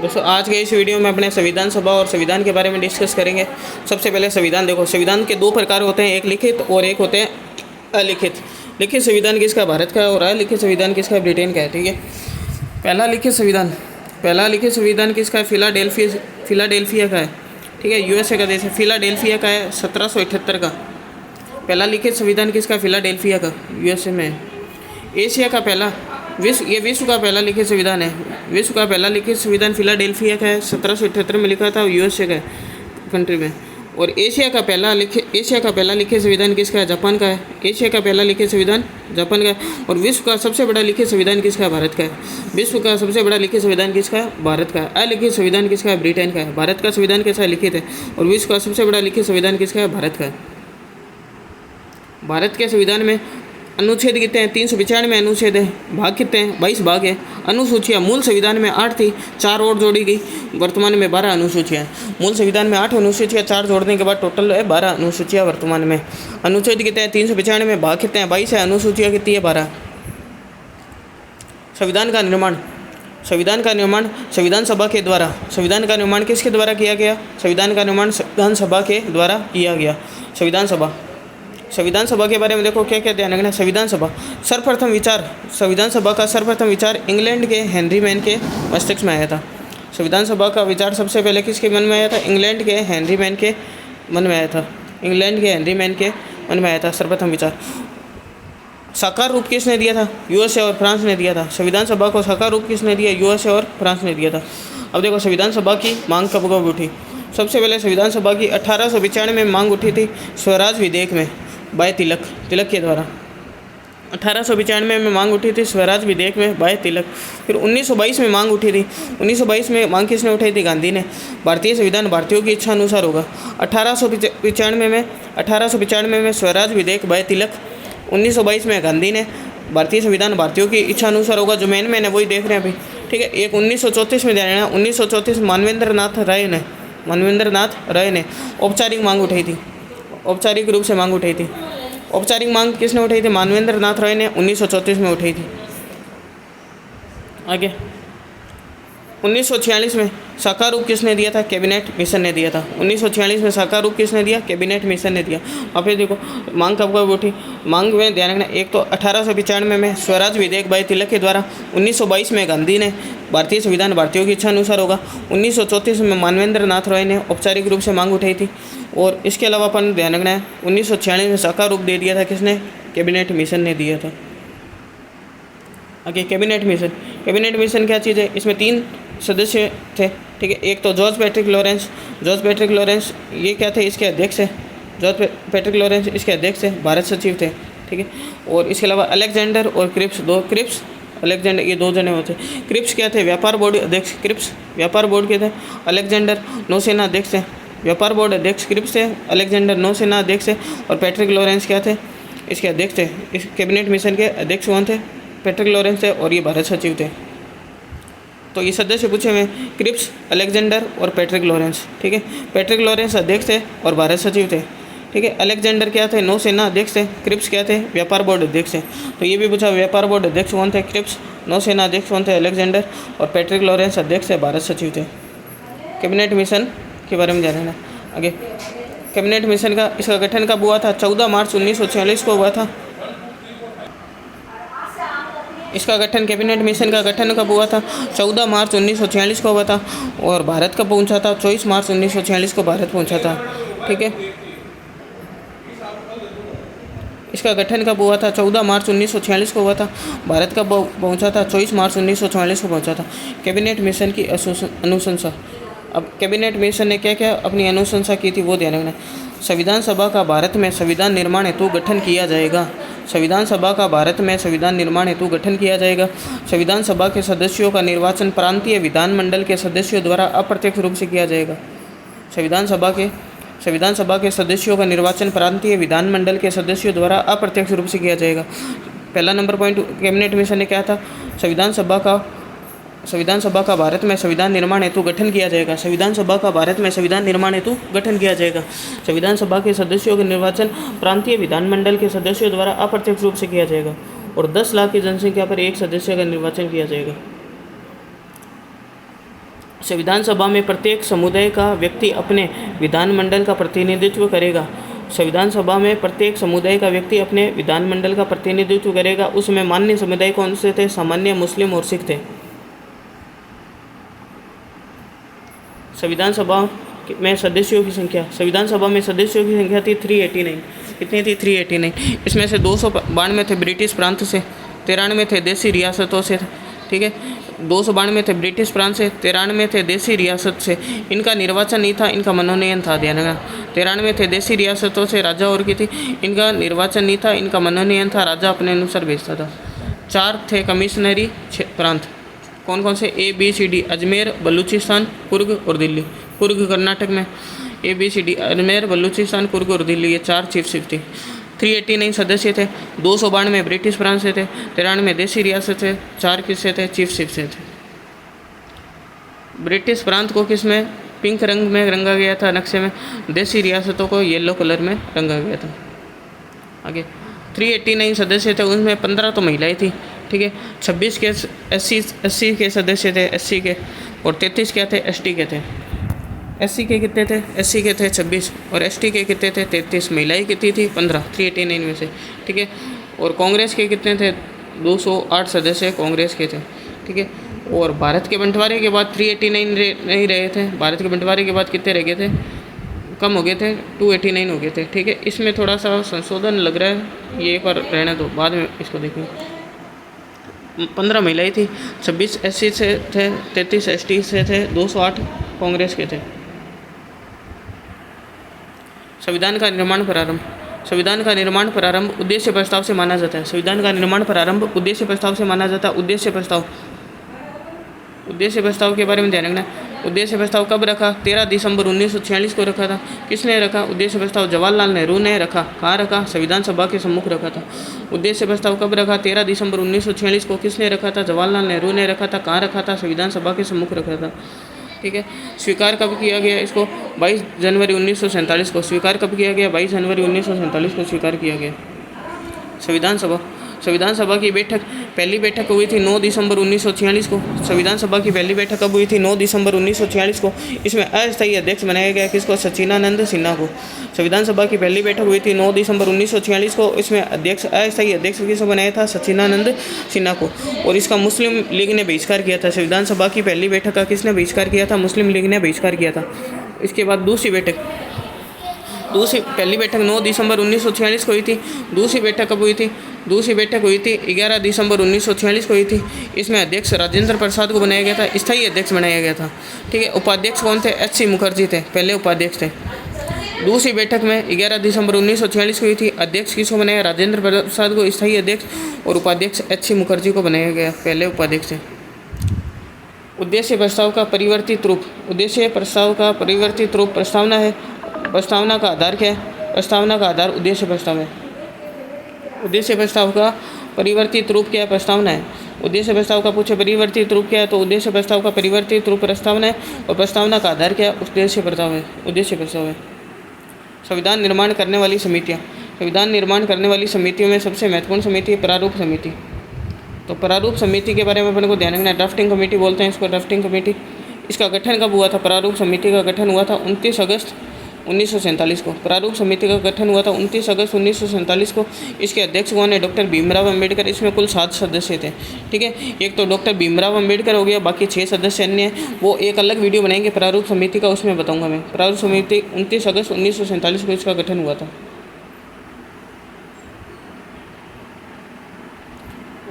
दोस्तों आज के इस वीडियो में अपने संविधान सभा और संविधान के बारे में डिस्कस करेंगे। सबसे पहले संविधान देखो, संविधान के दो प्रकार होते हैं, एक लिखित और एक होते हैं अलिखित। लिखित संविधान किसका? भारत का। और अलिखित संविधान किसका? ब्रिटेन का है। ठीक है, पहला लिखित संविधान किसका है? फिलाडेल्फिया का है। ठीक है, यूएसए का देश है, फिलाडेल्फिया का है, 1778 का। पहला लिखित संविधान किसका? फिलाडेल्फिया का, यूएसए में। एशिया का पहला विश्व का पहला लिखित संविधान है। विश्व का पहला लिखित संविधान फिलाडेल्फिया का है, 1778 में लिखा था, यूएसए का कंट्री में। और एशिया का पहला लिखित संविधान किसका है? जापान का है। एशिया का पहला लिखित संविधान जापान का है। और विश्व का सबसे बड़ा लिखित संविधान किसका है? भारत का है। विश्व का सबसे बड़ा लिखित संविधान किसका है? भारत का है। अलिखित संविधान किसका है? ब्रिटेन का है। भारत का संविधान कैसा लिखित है और विश्व का सबसे बड़ा लिखित संविधान किसका है? भारत का है। भारत के संविधान में अनुच्छेद कितने हैं? 395 अनुच्छेद है। भाग कितने हैं? 22 भाग है। अनुसूचियाँ मूल संविधान में 8 थी, 4 और जोड़ी गई, वर्तमान में 12 अनुसूचियाँ हैं। मूल संविधान में 8 अनुसूचियाँ, 4 जोड़ने के बाद टोटल है 12 अनुसूचियाँ वर्तमान में। अनुच्छेद कितने हैं? 395 में। भाग कितने हैं? 22 है। अनुसूचियाँ कितनी है? 12। संविधान का निर्माण संविधान सभा के द्वारा। संविधान का निर्माण किसके द्वारा किया गया? संविधान का निर्माण संविधान सभा के द्वारा किया गया। संविधान सभा के बारे में देखो क्या क्या ध्यान रखना है। संविधान सभा का सर्वप्रथम विचार इंग्लैंड के हेनरी मैन के मस्तिष्क में आया था। संविधान सभा का विचार सबसे पहले किसके मन में आया था? इंग्लैंड के हेनरी मैन के मन में आया था सर्वप्रथम विचार। साकार रूप किसने दिया था? यूएसए और फ्रांस ने दिया था। संविधान सभा को साकार रूप किसने दिया? यूएसए और फ्रांस ने दिया था। अब देखो संविधान सभा की मांग कब उठी। सबसे पहले संविधान सभा की 1895 में मांग उठी थी स्वराज विधेयक में बाय तिलक के द्वारा। 1895 में मांग उठी थी स्वराज विधेयक में बाय तिलक। फिर 1922 में मांग उठी थी। 1922 में मांग किसने उठाई थी? गांधी ने। भारतीय संविधान भारतीयों की इच्छा अनुसार होगा। 1895 में स्वराज विधेयक बाय तिलक। 1922 में गांधी ने। भारतीय संविधान भारतीयों की इच्छा अनुसार होगा। जो मेन है वही देख रहे हैं अभी। ठीक है, एक 1934 में ध्यान रखना। 1934 मानवेंद्र नाथ राय ने औपचारिक मांग उठाई थी। औपचारिक रूप से मांग उठाई थी। औपचारिक मांग किसने उठाई थी? मानवेंद्र नाथ राय ने 1934 में उठाई थी। आगे 1946 में साकार रूप किसने दिया था? कैबिनेट मिशन ने दिया था। 1946 में साकार रूप किसने दिया? कैबिनेट मिशन ने दिया। अब फिर देखो मांग कब उठी। मांग में ध्यान रखना, एक तो 1895 में स्वराज विधेयक बाय तिलक के द्वारा। 1922 में गांधी ने। भारतीय संविधान भारतीयों की इच्छा अनुसार होगा। 1934 में मानवेंद्र नाथ राय ने औपचारिक रूप से मांग उठाई थी। और इसके अलावा अपन ध्यान रखना है 1946 में साकार रूप दे दिया था किसने? कैबिनेट मिशन ने दिया था। आगे कैबिनेट मिशन क्या चीज़ है? इसमें 3 सदस्य थे। ठीक है, एक तो जॉर्ज पैट्रिक लॉरेंस ये क्या थे? इसके अध्यक्ष है। जॉर्ज पैट्रिक लॉरेंस इसके अध्यक्ष है, भारत सचिव थे। ठीक है, और इसके अलावा अलेक्जेंडर और क्रिप्स अलेक्जेंडर, ये 2 जने होते। क्रिप्स क्या थे? व्यापार बोर्ड अध्यक्ष। क्रिप्स व्यापार बोर्ड के थे। अलेक्जेंडर नौसेना अध्यक्ष है। व्यापार बोर्ड अध्यक्ष क्रिप्स थे। अलेक्जेंडर नौसेना अध्यक्ष है। और पैट्रिक लॉरेंस क्या थे? इसके अध्यक्ष थे। इस कैबिनेट मिशन के अध्यक्ष कौन थे? पैट्रिक लॉरेंस थे और ये भारत सचिव थे। तो ये सदस्य पूछे हुए क्रिप्स, अलेक्जेंडर और पैट्रिक लॉरेंस। ठीक है, पैट्रिक लॉरेंस अध्यक्ष थे और भारत सचिव थे। ठीक है, अलेक्जेंडर क्या थे? नौसेना अध्यक्ष थे। क्रिप्स क्या थे? व्यापार बोर्ड अध्यक्ष थे। तो ये भी पूछा व्यापार बोर्ड अध्यक्ष कौन थे? क्रिप्स। नौसेना अध्यक्ष कौन थे? अलेक्जेंडर। और पैट्रिक लॉरेंस अध्यक्ष थे, भारत सचिव थे। कैबिनेट मिशन के बारे में जानना है आगे। कैबिनेट मिशन का इसका गठन कब हुआ था? 14 मार्च 1946 को हुआ था। इसका गठन कैबिनेट मिशन का गठन कब हुआ था? 14 मार्च 1946 को हुआ था। और भारत कब पहुंचा था? 24 मार्च 1946 को भारत पहुंचा था। ठीक है, इसका गठन कब हुआ था? 14 मार्च 1946 को हुआ था। भारत कब पहुंचा था? 24 मार्च 1946 को पहुंचा था। कैबिनेट मिशन की अनुशंसा। अब कैबिनेट मिशन ने क्या क्या अपनी अनुशंसा की थी वो ध्यान रखना। संविधान सभा का भारत में संविधान निर्माण हेतु गठन किया जाएगा। संविधान सभा का भारत में संविधान निर्माण हेतु गठन किया जाएगा। संविधान सभा के सदस्यों का निर्वाचन प्रांतीय विधानमंडल के सदस्यों द्वारा अप्रत्यक्ष रूप से किया जाएगा। संविधान सभा के सदस्यों का निर्वाचन प्रांतीय विधानमंडल के सदस्यों द्वारा अप्रत्यक्ष रूप से किया जाएगा। पहला नंबर पॉइंट कैबिनेट मिशन ने क्या था? संविधान सभा का भारत में संविधान निर्माण हेतु गठन किया जाएगा। संविधान सभा का भारत में संविधान निर्माण हेतु गठन किया जाएगा। संविधान सभा के सदस्यों के निर्वाचन प्रांतीय विधानमंडल के सदस्यों द्वारा अप्रत्यक्ष रूप से किया जाएगा। और 10 लाख की जनसंख्या पर एक सदस्य का निर्वाचन किया जाएगा। संविधान सभा में प्रत्येक समुदाय का व्यक्ति अपने विधानमंडल का प्रतिनिधित्व करेगा। संविधान सभा में प्रत्येक समुदाय का व्यक्ति अपने विधानमंडल का प्रतिनिधित्व करेगा। उसमें मान्य समुदाय कौन से थे? सामान्य, मुस्लिम और सिख थे। संविधान सभा में सदस्यों की संख्या, संविधान सभा में सदस्यों की संख्या थी 389। कितनी थी? 389। इसमें से 292 थे ब्रिटिश प्रांत से, 93 थे देसी रियासतों से। ठीक है, 292 थे ब्रिटिश प्रांत से, 93 थे देसी रियासत से। इनका निर्वाचन नहीं था, इनका मनोनयन था। ध्यान रखना, 93 थे देसी रियासतों से, राजा और की थी। इनका निर्वाचन नहीं था, इनका मनोनयन था, राजा अपने अनुसार भेजता था। 4 थे कमिश्नरी प्रांत। कौन कौन से? ABCD, अजमेर, बलूचिस्तान, कुर्ग और दिल्ली। कुर्ग कर्नाटक में, ABCD, अजमेर, बलूचिस्तान, कुर्ग और दिल्ली, ये 4 चीफ थी। 389 सदस्य थे, 292 ब्रिटिश प्रांत से थे, 93 देसी रियासत से, 4 किससे थे? चीफ से थे। ब्रिटिश प्रांत को किस में? पिंक रंग में रंगा गया था नक्शे में। देसी रियासतों को येलो कलर में रंगा गया था। आगे 389 सदस्य थे, उनमें 15 तो महिलाएं थी। ठीक है, 26 के SC के सदस्य थे, SC के, और 33 क्या थे? ST के थे। SC के कितने थे? SC के थे 26 और ST के कितने थे? 33। महिलाएं कितनी थी? 15, 389 में से। ठीक है, और कांग्रेस के कितने थे? 208 सदस्य कांग्रेस के थे। ठीक है, और भारत के बंटवारे के बाद 389 नहीं रहे थे। भारत के बंटवारे के बाद कितने रह गए थे? कम हो गए थे, 289 हो गए थे। ठीक है, इसमें थोड़ा सा संशोधन लग रहा है, ये एक बार रहने दो, बाद में इसको देखेंगे। 15 महिलाएं थी, 26 SC से थे, 33 ST से थे, 208 कांग्रेस के थे। संविधान का निर्माण प्रारंभ। संविधान का निर्माण प्रारंभ उद्देश्य प्रस्ताव से माना जाता है। संविधान का निर्माण प्रारंभ उद्देश्य प्रस्ताव से माना जाता है। उद्देश्य प्रस्ताव के बारे में ध्यान रखना। उद्देश्य प्रस्ताव कब रखा? 13 दिसंबर 1946 को रखा था। किसने रखा उद्देश्य प्रस्ताव? जवाहरलाल नेहरू ने रखा। कहाँ रखा? संविधान सभा के सम्मुख रखा था। उद्देश्य प्रस्ताव कब रखा? 13 दिसंबर 1946 को। किसने रखा था? जवाहरलाल नेहरू ने रखा था। कहाँ रखा था? संविधान सभा के सम्मुख रखा था। ठीक है, स्वीकार कब किया गया इसको? 22 जनवरी 1947 को। स्वीकार कब किया गया? 22 जनवरी 1947 को स्वीकार किया गया। संविधान सभा की बैठक, पहली बैठक हुई थी 9 दिसंबर 1946 को। संविधान सभा की पहली बैठक कब हुई थी? 9 दिसंबर 1946 को। इसमें अस्थायी अध्यक्ष बनाया गया किसको? सचिदानंद सिन्हा को। संविधान सभा की पहली बैठक हुई थी 9 दिसंबर 1946 को। इसमें अस्थायी अध्यक्ष किसको बनाया था? सचिदानंद सिन्हा को। और इसका मुस्लिम लीग ने बहिष्कार किया था। संविधान सभा की पहली बैठक का किसने बहिष्कार किया था? मुस्लिम लीग ने बहिष्कार किया था। इसके बाद पहली बैठक 9 दिसंबर 1946 को हुई थी। दूसरी बैठक कब हुई थी? दूसरी बैठक हुई थी 11 दिसंबर 1946 को हुई थी। इसमें अध्यक्ष राजेंद्र प्रसाद को बनाया गया था, स्थायी अध्यक्ष बनाया गया था। ठीक है, उपाध्यक्ष कौन थे? HC मुखर्जी थे, पहले उपाध्यक्ष थे। दूसरी बैठक में 11 दिसंबर 1946 को हुई थी। अध्यक्ष किसको बनाया? राजेंद्र प्रसाद को स्थायी अध्यक्ष, और उपाध्यक्ष HC मुखर्जी को बनाया गया, पहले उपाध्यक्ष थे। उद्देश्य प्रस्ताव का परिवर्तित रूप। उद्देश्य प्रस्ताव का परिवर्तित रूप प्रस्तावना है। प्रस्तावना का आधार क्या है? प्रस्तावना का आधार उद्देश्य प्रस्ताव है। उद्देश्य प्रस्ताव का परिवर्तित रूप क्या है? प्रस्तावना है। उद्देश्य प्रस्ताव का पूछे परिवर्तित रूप क्या है, तो उद्देश्य प्रस्ताव का परिवर्तित रूप प्रस्तावना है, और प्रस्तावना का आधार क्या है? उद्देश्य प्रस्ताव है। उद्देश्य प्रस्ताव है। संविधान निर्माण करने वाली समितियाँ। संविधान निर्माण करने वाली समितियों में सबसे महत्वपूर्ण समिति है प्रारूप समिति। तो प्रारूप समिति के बारे में अपन को ध्यान रखना है। ड्राफ्टिंग कमेटी बोलते हैं इसको, ड्राफ्टिंग कमेटी। इसका गठन कब हुआ था? प्रारूप समिति का गठन हुआ था 29 अगस्त 1947 को। प्रारूप समिति का गठन हुआ था 29 अगस्त 1947 को। इसके अध्यक्ष कौन है? डॉक्टर भीमराव अंबेडकर। इसमें कुल 7 सदस्य थे। ठीक है, एक तो डॉक्टर भीमराव अंबेडकर हो गया, बाकी 6 सदस्य अन्य हैं। वो एक अलग वीडियो बनाएंगे प्रारूप समिति का, उसमें बताऊंगा मैं। प्रारूप समिति 29 अगस्त 1947 को इसका गठन हुआ था।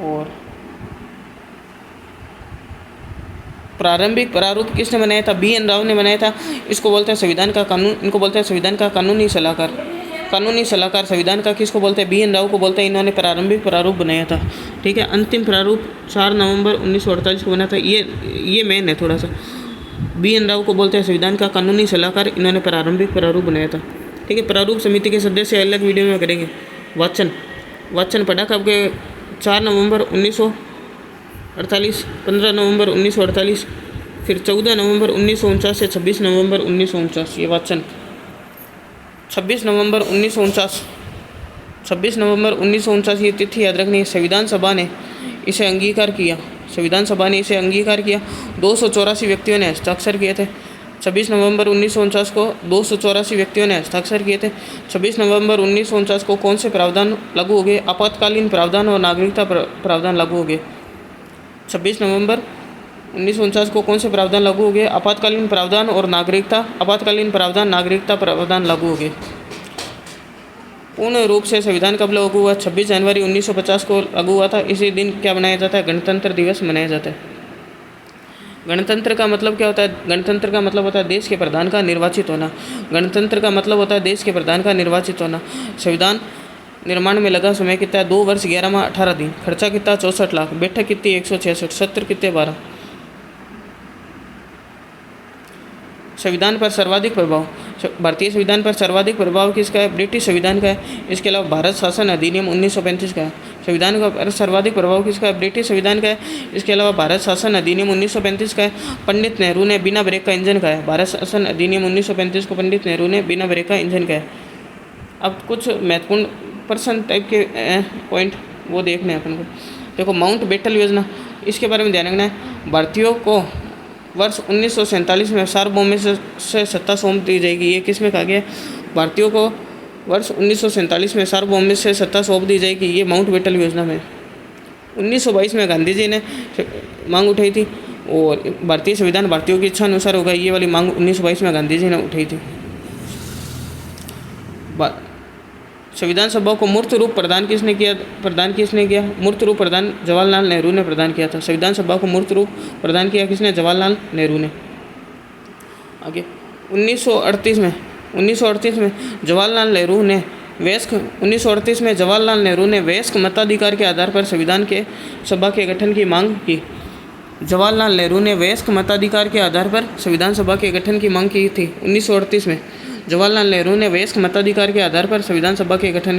और प्रारंभिक प्रारूप किसने बनाया था? BN राव ने बनाया था। इसको बोलते हैं संविधान का कानून, इनको बोलते हैं संविधान का कानूनी सलाहकार। कानूनी सलाहकार संविधान का किसको बोलते हैं? BN राव को बोलते हैं। इन्होंने प्रारंभिक प्रारूप बनाया था। ठीक है, अंतिम प्रारूप 4 नवंबर 1948 को बना था। ये मेन है थोड़ा सा। BN राव को बोलते हैं संविधान का कानूनी सलाहकार। इन्होंने प्रारंभिक प्रारूप बनाया था। ठीक है, प्रारूप समिति के सदस्य अलग वीडियो में करेंगे। वाचन पढ़ा कब के? 4 नवंबर 1948, 15 नवंबर 1948, फिर 14 नवंबर 1949 से 26 नवंबर 1949। ये वाचन 26 नवंबर 1949 ये तिथि याद रखनी है। संविधान सभा ने इसे अंगीकार किया। संविधान सभा ने इसे अंगीकार किया। 284 व्यक्तियों ने हस्ताक्षर किए थे। 26 नवंबर 1949 को 284 व्यक्तियों ने हस्ताक्षर किए थे। 26 नवंबर 1949 को कौन से प्रावधान लागू हो गए? आपातकालीन प्रावधान और नागरिकता प्रावधान लागू हो गए। 26 नवंबर 1949 को कौन से प्रावधान लागू हो गए? आपातकालीन प्रावधान और आपातकालीन प्रावधान नागरिकता प्रावधान लागू हो गए। पूर्ण रूप से संविधान कब लागू हुआ? 26 जनवरी 1950 को लागू हुआ था। इसी दिन क्या मनाया जाता है? गणतंत्र दिवस मनाया जाता है। गणतंत्र का मतलब क्या होता है? गणतंत्र का मतलब होता है देश के प्रधान का निर्वाचित होना। गणतंत्र का मतलब होता है देश के प्रधान का निर्वाचित होना। संविधान निर्माण में लगा समय कितना? 2 वर्ष 11 माह 18 दिन। खर्चा कितना? 64 लाख। बैठक कितनी? 166। सत्र कितने? 12। संविधान पर सर्वाधिक प्रभाव, भारतीय संविधान पर सर्वाधिक प्रभाव किसका है? ब्रिटिश संविधान का है। इसके अलावा भारत शासन अधिनियम 1935 का है। संविधान का पर सर्वाधिक प्रभाव किसका है? ब्रिटिश संविधान का है। इसके अलावा भारत शासन अधिनियम 1935 का है। पंडित नेहरू ने बिना ब्रेक का इंजन का है। भारत शासन अधिनियम 1935 को पंडित नेहरू ने बिना ब्रेक का इंजन का है। अब कुछ महत्वपूर्ण पर्सन टाइप के पॉइंट वो देखने हैं अपन को। देखो, माउंट बेटल योजना, इसके बारे में ध्यान रखना है। भारतीयों को वर्ष 1947 में सार्वभौमिक से सत्ता सौंप दी जाएगी। ये किस में कहा गया? भारतीयों को वर्ष 1947 में सार्वभौमिक से सत्ता सौंप दी जाएगी। ये माउंट बेटल योजना में 1922 में गांधी जी ने मांग उठाई थी और भारतीय संविधान भारतीयों की इच्छा अनुसार होगा। ये वाली मांग 1922 में गांधी जी ने उठाई थी। संविधान सभा को मूर्त रूप प्रदान किसने किया? मूर्त रूप प्रदान जवाहरलाल नेहरू ने प्रदान किया था। संविधान सभा को मूर्त रूप प्रदान किया किसने? जवाहरलाल नेहरू ने। आगे 1938 में जवाहरलाल नेहरू ने वयस्क मताधिकार के आधार पर संविधान के सभा के गठन की मांग की। जवाहरलाल नेहरू ने वयस्क मताधिकार के आधार पर संविधान सभा के गठन की मांग की थी 1938 में। जवाहरलाल नेहरू ने वयस्क मताधिकार के आधार पर संविधान सभा के गठन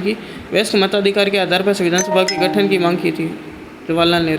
की मांग की थी। जवाहरलाल नेहरू